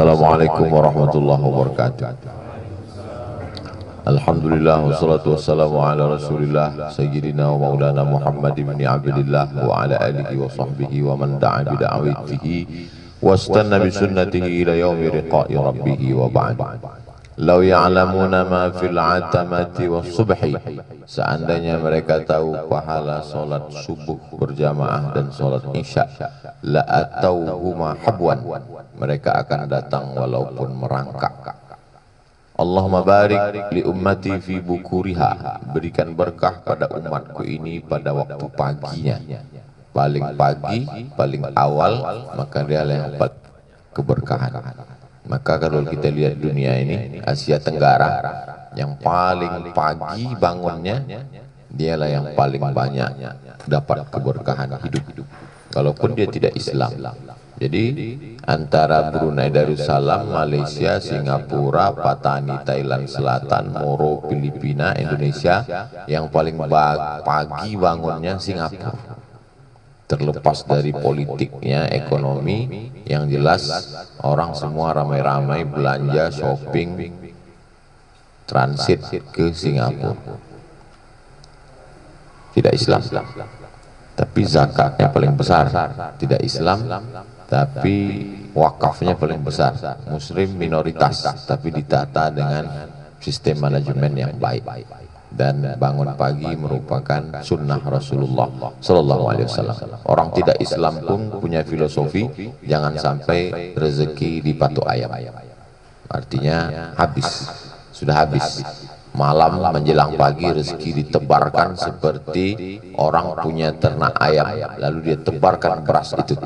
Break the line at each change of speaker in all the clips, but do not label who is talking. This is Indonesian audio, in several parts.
Assalamualaikum warahmatullahi wabarakatuh. Alhamdulillah wassalatu wassalamu ala rasulillah sayyidina wa maulana Muhammad ibn Abdillah wa ala alihi wa sahbihi wa man da'a bida'awatihi wastanna bisunnatihi ila yaumi riqa'i rabbihi wa ba'd. Lau ya'lamuna ma fil atamati was subhi, seandainya mereka tahu pahala salat subuh berjamaah dan salat isya, la atauhuma habwan, mereka akan datang walaupun merangkak. Allahumma barik li ummati fi bukuriha, berikan berkah pada umatku ini pada waktu paginya, paling pagi, paling awal, maka dia yang keberkahan. Maka kalau kita lihat dunia ini, Asia Tenggara, yang paling pagi bangunnya, dialah yang paling banyak dapat keberkahan hidup, walaupun dia tidak Islam. Jadi antara Brunei Darussalam, Malaysia, Singapura, Patani, Thailand Selatan, Moro, Filipina, Indonesia, yang paling pagi bangunnya Singapura. Terlepas dari politiknya, ekonomi, yang jelas orang semua ramai-ramai belanja, shopping, transit ke Singapura. Tidak Islam, tapi zakatnya paling besar. Tidak Islam, tapi wakafnya paling besar. Muslim minoritas, tapi ditata dengan sistem manajemen yang baik. Dan bangun pagi merupakan sunnah Rasulullah Sallallahu Alaihi Wasallam. Orang tidak Islam pun punya filosofi, jangan sampai rezeki dipatok ayam. Artinya habis, sudah habis. Malam menjelang pagi rezeki ditebarkan seperti orang punya ternak ayam, lalu dia tebarkan beras itu.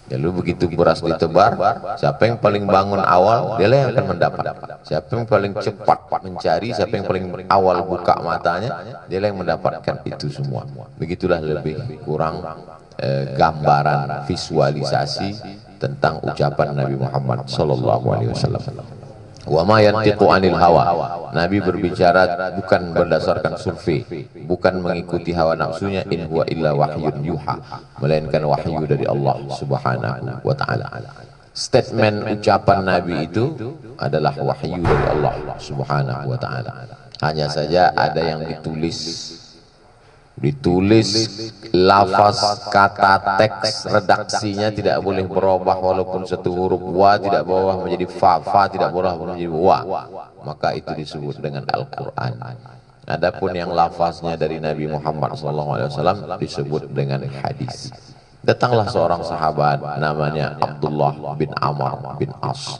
Lalu begitu beras ditebar, siapa yang paling bangun awal, dia yang akan mendapat. Siapa yang paling cepat mencari, siapa yang paling awal buka matanya, dia yang mendapatkan itu semua. Begitulah lebih kurang gambaran visualisasi tentang ucapan Nabi Muhammad Sallallahu Alaihi Wasallam. Wa ma yantiqu anil hawa, Nabi berbicara bukan berdasarkan survei, bukan mengikuti hawa nafsunya, in huwa illa wahyun yuha, melainkan wahyu dari Allah Subhanahu wa taala. Statement ucapan Nabi itu adalah wahyu dari Allah Subhanahu wa taala. Hanya saja ada yang ditulis lafaz, kata, teks, redaksinya tidak boleh berubah, walaupun satu huruf wa tidak berubah menjadi fa, fa tidak berubah menjadi wa, maka itu disebut dengan Al-Quran. Adapun yang lafaznya dari Nabi Muhammad SAW disebut dengan hadis. Datanglah seorang sahabat namanya Abdullah bin Amr bin As,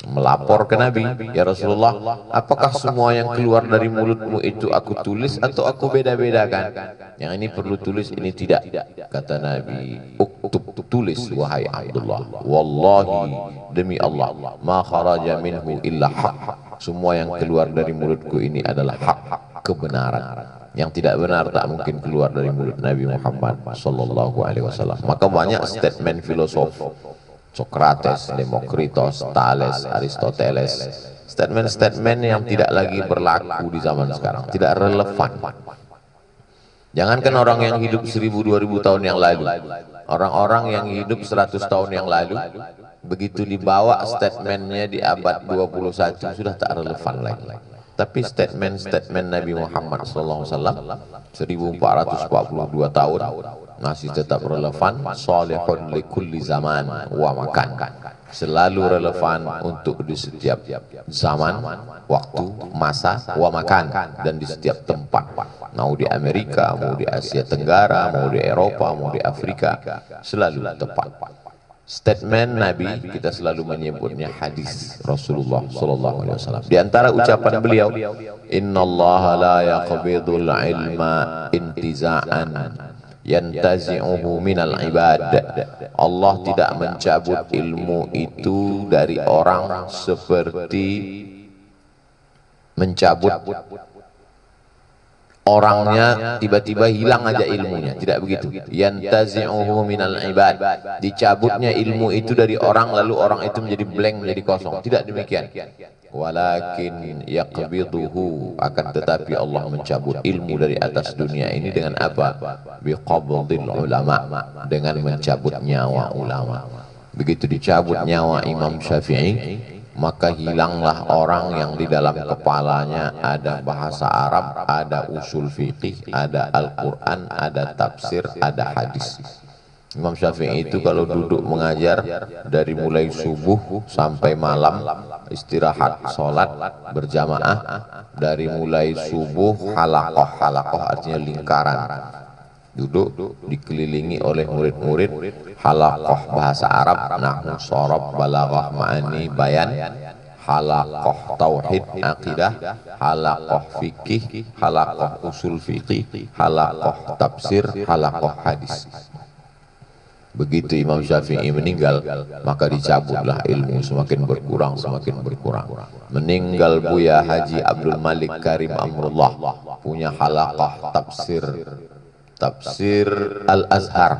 melapor ke Nabi, ya Rasulullah, apakah semua yang keluar dari mulutmu itu aku tulis atau aku beda-bedakan? Yang ini perlu tulis, ini tidak. Kata Nabi, uktub, tulis wahai Abdullah, wallahi, demi Allah, ma kharaja minhu illa haq, semua yang keluar dari mulutku ini adalah hak, kebenaran. Yang tidak benar tak mungkin keluar dari mulut Nabi Muhammad sallallahu alaihi wasallam. Maka banyak statement filosof, Socrates, Demokritos, Thales, Aristoteles, statement-statement yang tidak lagi berlaku di zaman sekarang, tidak relevan. Jangankan orang yang hidup 1000-2000 tahun yang lalu, orang-orang yang hidup 100 tahun yang lalu, begitu dibawa statementnya di abad 21 sudah tak relevan lagi. Tapi statement-statement Nabi Muhammad SAW 1442 tahun masih tetap relevan. Salihun li kulli zaman wa makan, selalu relevan untuk di setiap zaman, waktu, masa, wa makan, dan di setiap tempat. Mau di Amerika, mau di Asia Tenggara, mau di Eropa, mau di Afrika, selalu tepat. Statement Nabi kita selalu menyebutnya hadis Rasulullah Sallallahu Alaihi Wasallam. Di antara ucapan beliau, Innallaha la yaqbidul ilma intiza'an yantazi'uhu minal ibad. Allah tidak mencabut ilmu itu dari orang seperti mencabut orangnya tiba-tiba hilang aja ilmunya, tidak begitu. Yantazi'uhu minal ibad, dicabutnya ilmu itu dari orang lalu orang itu menjadi blank, menjadi kosong, tidak demikian. Walakin yaqbiduhu, akan tetapi Allah mencabut ilmu dari atas dunia ini dengan apa? Biqabdil ulama, dengan mencabut nyawa ulama. Begitu dicabut nyawa Imam Syafi'i, maka hilanglah orang yang di dalam kepalanya ada bahasa Arab, ada usul fikih, ada Al-Quran, ada tafsir, ada hadis. Imam Syafi'i itu kalau duduk mengajar dari mulai subuh sampai malam, istirahat, sholat berjamaah, dari mulai subuh halakoh, halakoh artinya lingkaran, duduk dikelilingi oleh murid-murid, halakoh bahasa Arab, nahwu, shorof, balaghah, ma'ani, bayan, halakoh tauhid, akidah, halakoh fikih, halakoh usul fikih, halakoh tafsir, halakoh hadis. Begitu Imam Syafi'i meninggal, maka dicabutlah ilmu, semakin berkurang, semakin berkurang. Meninggal Buya Haji Abdul Malik Karim Amrullah, punya halaqah tafsir Al-Azhar,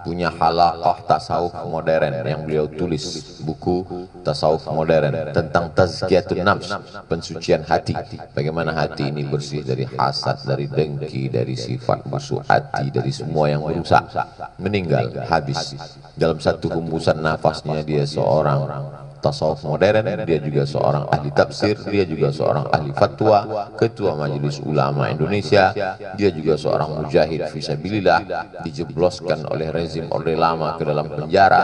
punya halaqah tasawuf modern yang beliau tulis buku tasawuf modern tentang tazkiyatun nafs, pensucian hati, bagaimana hati ini bersih dari hasad, dari dengki, dari sifat busuk hati, dari semua yang merusak. Meninggal, habis. Dalam satu hembusan nafasnya dia seorang tasawuf modern, dia juga seorang ahli tafsir, dia juga seorang ahli fatwa, ketua majelis ulama Indonesia, dia juga seorang mujahid fisabilillah, dijebloskan oleh rezim Orde Lama ke dalam penjara,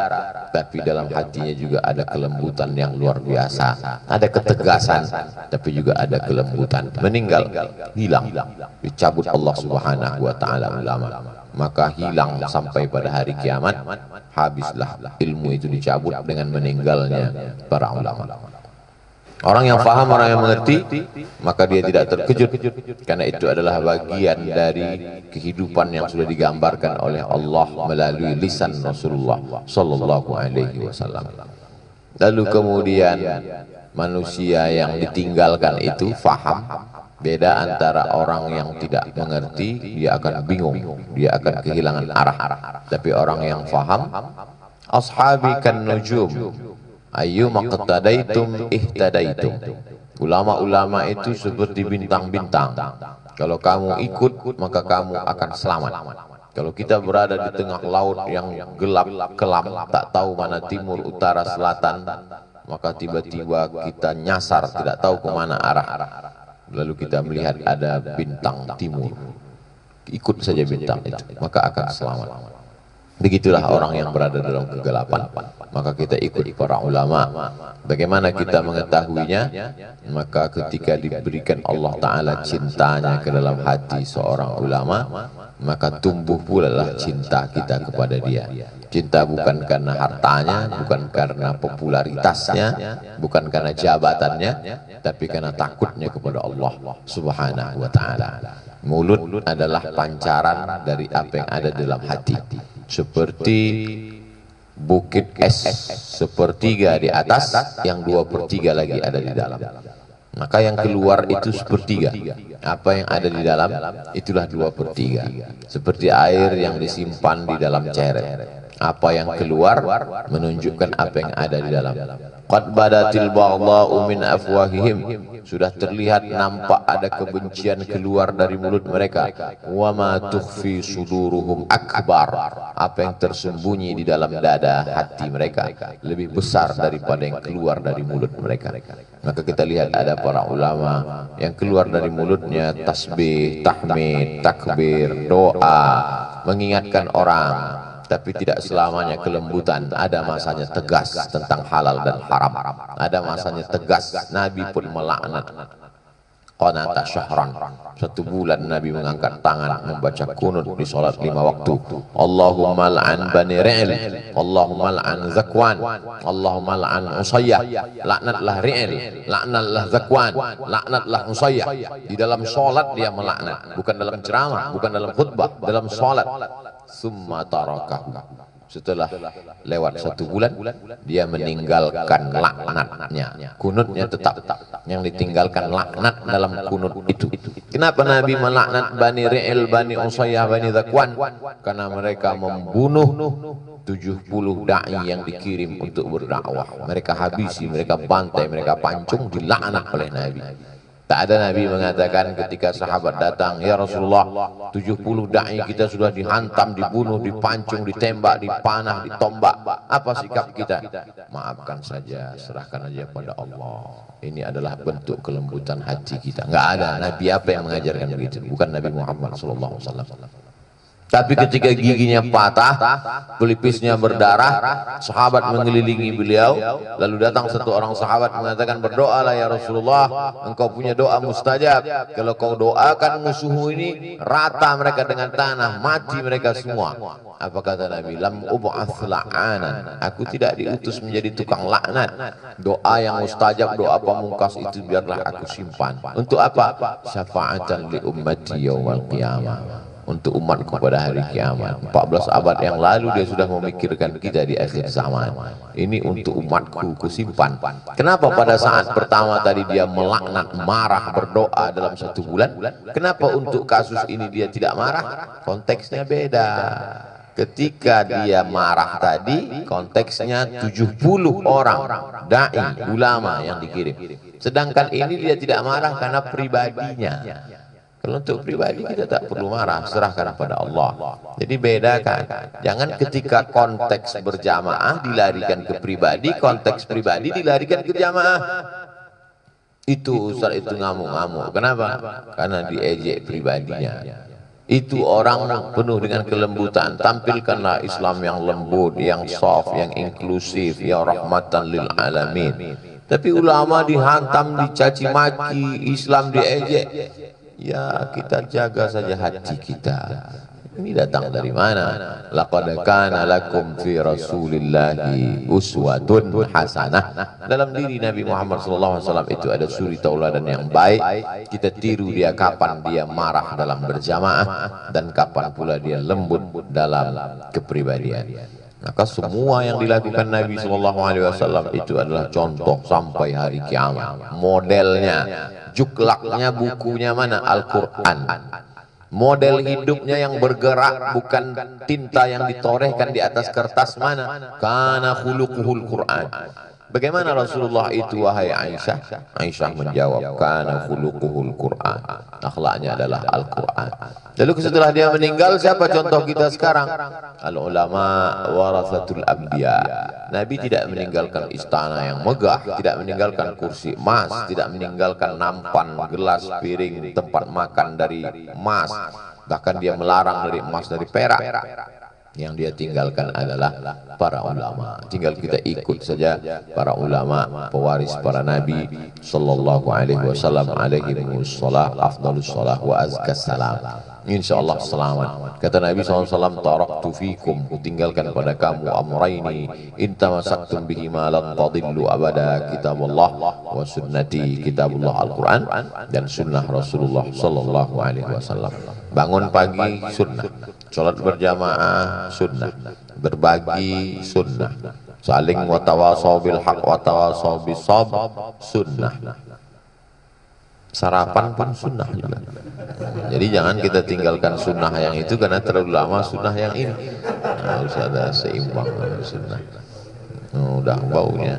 tapi dalam hatinya juga ada kelembutan yang luar biasa, ada ketegasan, tapi juga ada kelembutan. Meninggal, hilang, dicabut Allah Subhanahu wa taala ulama, maka hilang sampai pada hari kiamat. Habislah ilmu itu dicabut dengan meninggalnya para ulama. Orang yang faham, orang yang mengerti, maka dia tidak terkejut, karena itu adalah bagian dari kehidupan yang sudah digambarkan oleh Allah melalui lisan Rasulullah Sallallahu Alaihi Wasallam. Lalu kemudian manusia yang ditinggalkan itu faham. Beda antara orang yang tidak mengerti, dia akan bingung, dia akan kehilangan arah. Tapi orang yang faham, ashabi kan nujum, ayu maqtadaitum ihtadaitum. Ulama-ulama itu seperti bintang-bintang. Kalau kamu ikut, maka kamu akan selamat. Kalau kita berada di tengah laut yang gelap kelam, tak tahu mana timur, utara, selatan, maka tiba-tiba kita nyasar, tidak tahu kemana arah. Lalu kita melihat ada bintang timur, ikut saja bintang itu, maka akan selamat. Begitulah orang yang berada dalam kegelapan, maka kita ikut para ulama. Bagaimana kita mengetahuinya? Maka ketika diberikan Allah Ta'ala cintanya ke dalam hati seorang ulama, maka tumbuh pula lah cinta kita kepada dia. Cinta bukan karena hartanya, bukan karena popularitasnya, bukan karena jabatannya, tapi karena takutnya kepada Allah Subhanahu wa Ta'ala. Mulut adalah pancaran dari apa yang ada dalam hati, seperti bukit es sepertiga di atas, yang 2/3 lagi ada di dalam. Maka yang keluar itu sepertiga, apa yang ada di dalam itulah 2/3. Seperti air yang disimpan di dalam ceret, apa yang keluar menunjukkan apa yang ada di dalam. Qad badatil baghdha'u min afwahihim, sudah terlihat nampak ada kebencian keluar dari mulut mereka. Wa ma tukhfi suduruhum akbar, apa yang tersembunyi di dalam dada hati mereka lebih besar daripada yang keluar dari mulut mereka. Maka kita lihat ada para ulama yang keluar dari mulutnya tasbih, tahmid, takbir, doa, mengingatkan orang, tapi tidak selamanya kelembutan. Ada masanya tegas tentang halal dan haram, ada masanya tegas. Nabi pun melaknat qanata syahran, 1 bulan Nabi mengangkat tangan membaca kunut di salat 5 waktu. Allahumma la'an bani ri'il, Allahumma la'an zakwan, Allahumma la'an usayyah. Laknatlah ri'il, laknatlah zakwan, laknatlah usayyah. Di dalam salat dia melaknat, bukan dalam ceramah, bukan dalam khutbah, dalam salat. Summa tarakahu, setelah lewat 1 bulan dia meninggalkan laknatnya. Kunutnya tetap, yang ditinggalkan laknat dalam kunut itu. Kenapa Nabi melaknat Bani Ri'il, Bani Usayyah, Bani Zakwan? Karena mereka membunuh 70 da'i yang dikirim untuk berdakwah. Mereka habisi, mereka bantai, mereka pancung, dilaknat oleh Nabi. Tak ada Nabi mengatakan ketika sahabat datang, ya Rasulullah, 70 da'i kita sudah dihantam, dibunuh, dipancung, ditembak, dipanah, ditombak. Apa sikap kita? Maafkan saja, serahkan aja pada Allah. Ini adalah bentuk kelembutan hati kita. Enggak ada Nabi apa yang mengajarkan begitu. Bukan Nabi Muhammad SAW. Tapi ketika giginya patah, pelipisnya berdarah, sahabat mengelilingi beliau, lalu datang satu orang sahabat mengatakan, berdoalah ya Rasulullah, engkau punya doa mustajab. Kalau kau doakan musuhmu ini, rata mereka dengan tanah, mati mereka semua. Apa kata Nabi? Lam ub'ats la'anan. Aku tidak diutus menjadi tukang laknat. Doa yang mustajab, doa pamungkas itu biarlah aku simpan. Untuk apa? Syafa'atan li ummati yaumal qiyamah. Untuk umatku pada hari kiamat. 14 abad yang lalu dia sudah memikirkan kita di akhir zaman. Ini untuk umatku kusimpan. Kenapa pada saat pertama tadi dia melaknat, marah, berdoa dalam 1 bulan? Kenapa untuk kasus ini dia tidak marah? Konteksnya beda. Ketika dia marah tadi, konteksnya 70 orang da'i, ulama yang dikirim. Sedangkan ini dia tidak marah karena pribadinya. Kalau untuk pribadi kita tak perlu marah, serahkan pada Allah. Jadi bedakan. Jangan ketika konteks berjamaah dilarikan ke pribadi, konteks pribadi dilarikan ke jamaah. Itu Ustaz itu ngamuk-ngamuk. Kenapa? Karena diejek pribadinya. Itu orang penuh dengan kelembutan. Tampilkanlah Islam yang lembut, yang soft, yang inklusif, yang rahmatan lil alamin. Tapi ulama dihantam, dicaci maki, Islam diejek. Ya kita jaga saja hati kita. Ini datang dari mana? Laqad kana lakum fi Rasulillahi uswatun hasanah. Dalam diri Nabi Muhammad SAW itu ada suri tauladan yang baik. Kita tiru dia kapan dia marah dalam berjamaah dan kapan pula dia lembut dalam kepribadian. Maka semua yang dilakukan Nabi SAW itu adalah contoh sampai hari kiamat. Modelnya, juklaknya, bukunya mana? Al-Quran. Model hidupnya yang bergerak, bukan tinta yang ditorehkan di atas kertas mana? Kana khuluquhul Quran. Bagaimana Rasulullah itu wahai Aisyah? Aisyah menjawab, kana khuluquhul Quran. Akhlaknya adalah Al-Quran. Lalu setelah dia meninggal, siapa contoh kita sekarang? Al-ulama warathatul anbiya. Nabi tidak meninggalkan istana yang megah, tidak meninggalkan kursi emas, tidak meninggalkan nampan, gelas, piring, tempat makan dari emas. Bahkan dia melarang dari emas, dari perak. Yang dia tinggalkan adalah para ulama. Tinggal kita ikut saja para ulama, pewaris para nabi sallallahu alaihi wasallam, alaihi wassalam, afdalus salah wa azkas salam. Insyaallah selamat. Kata Nabi SAW, taraktu fikum, kutinggalkan pada kamu amraini in tamassaktum bihima lan tadillu abada, kitabullah wa sunnati, kitabullah Al-Quran dan sunnah Rasulullah sallallahu alaihi wasallam. Bangun pagi sunnah, salat berjamaah sunnah, berbagi sunnah, saling watawasau bil haq watawasau bis sabr sunnah, sarapan pun sunnah juga. Jadi jangan kita tinggalkan sunnah yang itu karena terlalu lama sunnah yang ini. Harus ada seimbang sunnah. Udah baunya.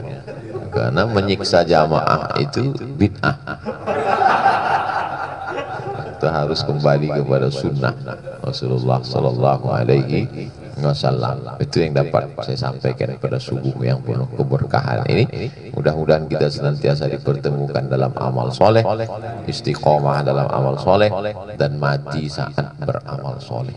Karena menyiksa jamaah itu bid'ah. Kita harus kembali kepada sunnah Rasulullah sallallahu alaihi wasallam. Itu yang dapat saya sampaikan pada subuh yang penuh keberkahan ini. Mudah-mudahan kita senantiasa dipertemukan dalam amal soleh, istiqomah dalam amal soleh, dan mati saat beramal soleh.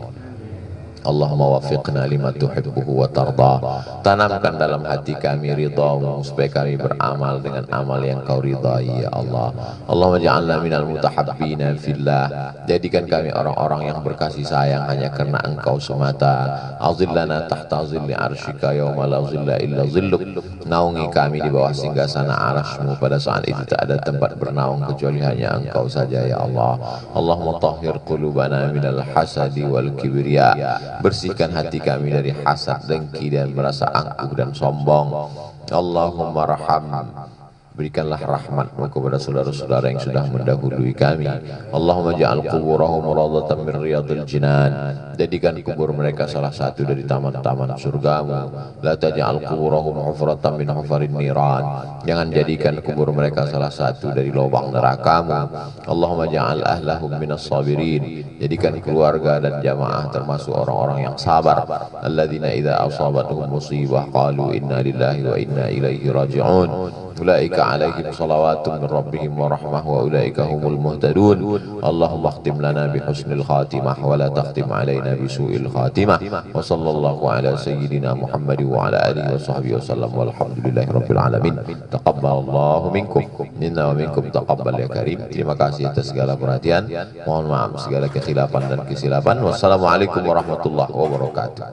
Allahumma wafiqna lima tuhibbuhu wa tarda. Tanamkan dalam hati kami ridhamu supaya kami beramal dengan amal yang kau ridhai ya Allah. Allahumma ja'alna minal mutahabbina fillah. Jadikan kami orang-orang yang berkasih sayang hanya karena engkau semata. Azillana tahta zilli arsyika yawma la zilla illa zilluk. Naungi kami di bawah singgasana arasmu pada saat itu tak ada tempat bernaung kecuali hanya engkau saja ya Allah. Allahumma tahhir qulubana minal hasadi wal kibriya. Bersihkan hati kami dari hasad, dengki dan merasa angkuh dan sombong. Allahumma raham Berikanlah rahmat-Mu kepada saudara-saudara yang sudah mendahului kami. Allahumma ja'al quburahum rawdatan min riyadil jinan. Jadikan kubur mereka salah satu dari taman-taman surga-Mu. La taj'al quburahum hufratan min hufarin niran. Jangan jadikan kubur mereka salah satu dari lubang neraka-Mu. Allahumma ja'al ahlahum minas sabirin. Jadikan keluarga dan jamaah termasuk orang-orang yang sabar. Alladzina idza asabatuhum musibah qalu inna lillahi wa inna ilaihi raji'un. Ulaika alaihim salawatun min rabbihim wa rahmah wa ulaika humul muhtadun. Allahumma akhtim lana bi husnil khatimah wa la takhtim alaina bi su'il khatimah. Wa sallallahu ala sayyidina Muhammad wa ala alihi wa sahbihi wa sallam walhamdulillahi rabbil alamin. Taqabbalallahu minkum minna wa minkum taqabbal ya karim. Terima kasih atas segala perhatian. Mohon maaf segala kekhilafan dan kesilapan. Wassalamualaikum warahmatullahi wabarakatuh.